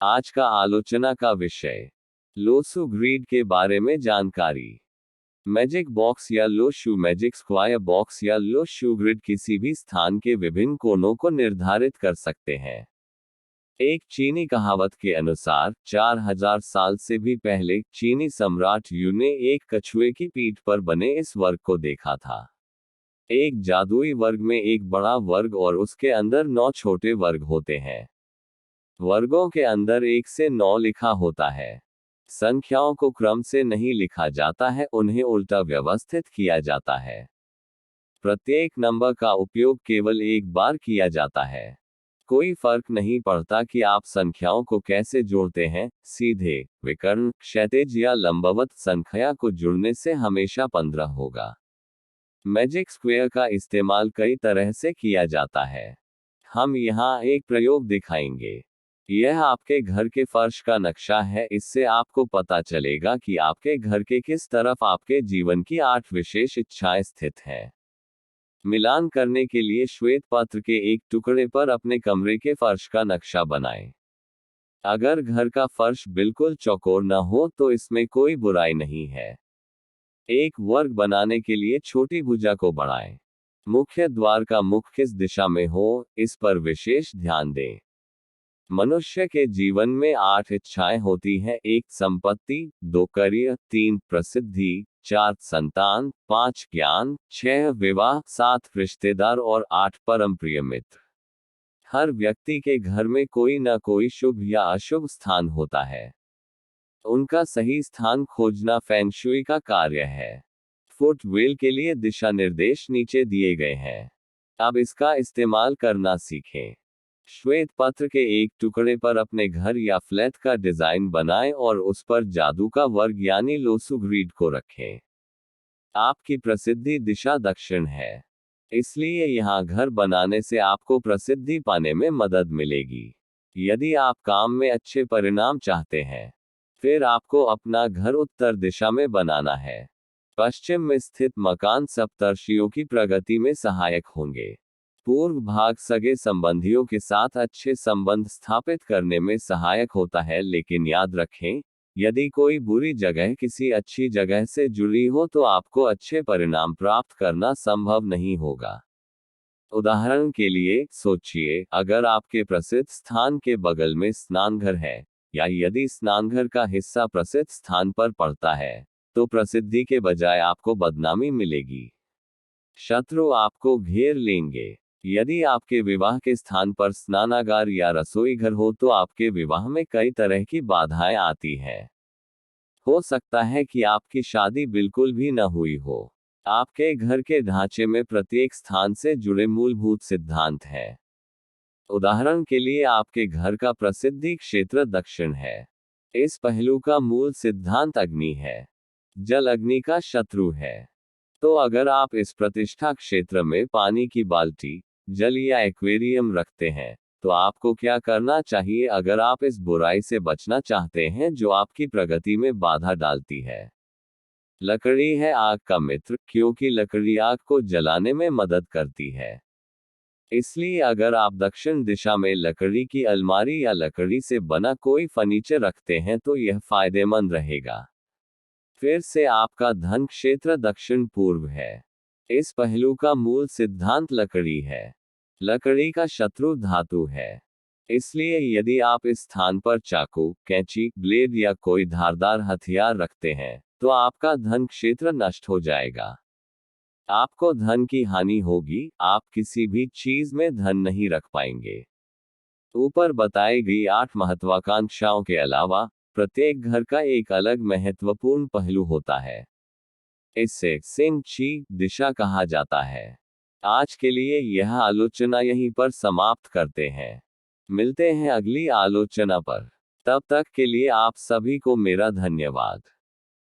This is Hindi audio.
आज का आलोचना का विषय, लोसू ग्रिड के बारे में जानकारी। मैजिक बॉक्स या लोसू मैजिक स्क्वायर बॉक्स या लोसू ग्रिड किसी भी स्थान के विभिन्न कोनों को निर्धारित कर सकते हैं। एक चीनी कहावत के अनुसार 4000 साल से भी पहले चीनी सम्राट यू ने एक कछुए की पीठ पर बने इस वर्ग को देखा था। एक जादुई वर्ग में एक बड़ा वर्ग और उसके अंदर 9 छोटे वर्ग होते हैं। वर्गों के अंदर 1 से 9 लिखा होता है। संख्याओं को क्रम से नहीं लिखा जाता है, उन्हें उल्टा व्यवस्थित किया जाता है। प्रत्येक नंबर का उपयोग केवल एक बार किया जाता है। कोई फर्क नहीं पड़ता कि आप संख्याओं को कैसे जोड़ते हैं, सीधे, विकर्ण, क्षैतिज या लंबवत संख्या को जुड़ने से हमेशा 15 होगा। मैजिक स्क्वायर का इस्तेमाल कई तरह से किया जाता है। हम यहाँ एक प्रयोग दिखाएंगे। यह आपके घर के फर्श का नक्शा है। इससे आपको पता चलेगा कि आपके घर के किस तरफ आपके जीवन की 8 विशेष इच्छाएं स्थित हैं। मिलान करने के लिए श्वेत पत्र के एक टुकड़े पर अपने कमरे के फर्श का नक्शा बनाएं। अगर घर का फर्श बिल्कुल चौकोर न हो तो इसमें कोई बुराई नहीं है। एक वर्ग बनाने के लिए छोटी भुजा को बढ़ाएं। मुख्य द्वार का मुख किस दिशा में हो, इस पर विशेष ध्यान दें। मनुष्य के जीवन में 8 इच्छाएं होती हैं। 1 संपत्ति, 2 करियर, 3 प्रसिद्धि, 4 संतान, 5 ज्ञान, 6 विवाह, 7 रिश्तेदार और 8 परम प्रिय मित्र। हर व्यक्ति के घर में कोई न कोई शुभ या अशुभ स्थान होता है। उनका सही स्थान खोजना फेंग शुई का कार्य है। फुट व्हील के लिए दिशा निर्देश नीचे दिए गए हैं। अब इसका इस्तेमाल करना सीखें। श्वेत पत्र के एक टुकड़े पर अपने घर या फ्लैट का डिजाइन बनाएं और उस पर जादू का वर्ग यानी लोसू ग्रिड को रखें। आपकी प्रसिद्धि दिशा दक्षिण है, इसलिए यहां घर बनाने से आपको प्रसिद्धि पाने में मदद मिलेगी। यदि आप काम में अच्छे परिणाम चाहते हैं, फिर आपको अपना घर उत्तर दिशा में बनाना है। पश्चिम में स्थित मकान सप्तर्षियों की प्रगति में सहायक होंगे। पूर्व भाग सगे संबंधियों के साथ अच्छे संबंध स्थापित करने में सहायक होता है, लेकिन याद रखें, यदि कोई बुरी जगह किसी अच्छी जगह से जुड़ी हो तो आपको अच्छे परिणाम प्राप्त करना संभव नहीं होगा। उदाहरण के लिए, सोचिए, अगर आपके प्रसिद्ध स्थान के बगल में स्नानघर है, या यदि स्नानघर का हिस्सा प्रसिद्ध स्थान पर पड़ता है, तो प्रसिद्धि के बजाय आपको बदनामी मिलेगी। शत्रु आपको घेर लेंगे। यदि आपके विवाह के स्थान पर स्नानागार या रसोई घर हो तो आपके विवाह में कई तरह की बाधाएं आती हैं। हो सकता है कि आपकी शादी बिल्कुल भी न हुई हो। आपके घर के ढांचे में प्रत्येक स्थान से जुड़े मूलभूत सिद्धांत हैं। उदाहरण के लिए, आपके घर का प्रसिद्धि क्षेत्र दक्षिण है। इस पहलू का मूल सिद्धांत अग्नि है। जल अग्नि का शत्रु है। तो अगर आप इस प्रतिष्ठा क्षेत्र में पानी की बाल्टी, जल या एक्वेरियम रखते हैं, तो आपको क्या करना चाहिए अगर आप इस बुराई से बचना चाहते हैं जो आपकी प्रगति में बाधा डालती है? लकड़ी है आग का मित्र, क्योंकि लकड़ी आग को जलाने में मदद करती है। इसलिए अगर आप दक्षिण दिशा में लकड़ी की अलमारी या लकड़ी से बना कोई फर्नीचर रखते हैं तो यह फायदेमंद रहेगा। फिर से आपका धन क्षेत्र दक्षिण पूर्व है। इस पहलू का मूल सिद्धांत लकड़ी है। लकड़ी का शत्रु धातु है। इसलिए यदि आप इस स्थान पर चाकू, कैंची, ब्लेड या कोई धारदार हथियार रखते हैं, तो आपका धन क्षेत्र नष्ट हो जाएगा। आपको धन की हानि होगी, आप किसी भी चीज में धन नहीं रख पाएंगे। ऊपर बताई गई 8 महत्वाकांक्षाओं के अलावा, प्रत्येक घर का एक अलग महत्वपूर्ण पहलू होता है। इसे सिंग ची दिशा कहा जाता है। आज के लिए यह आलोचना यहीं पर समाप्त करते हैं। मिलते हैं अगली आलोचना पर। तब तक के लिए आप सभी को मेरा धन्यवाद।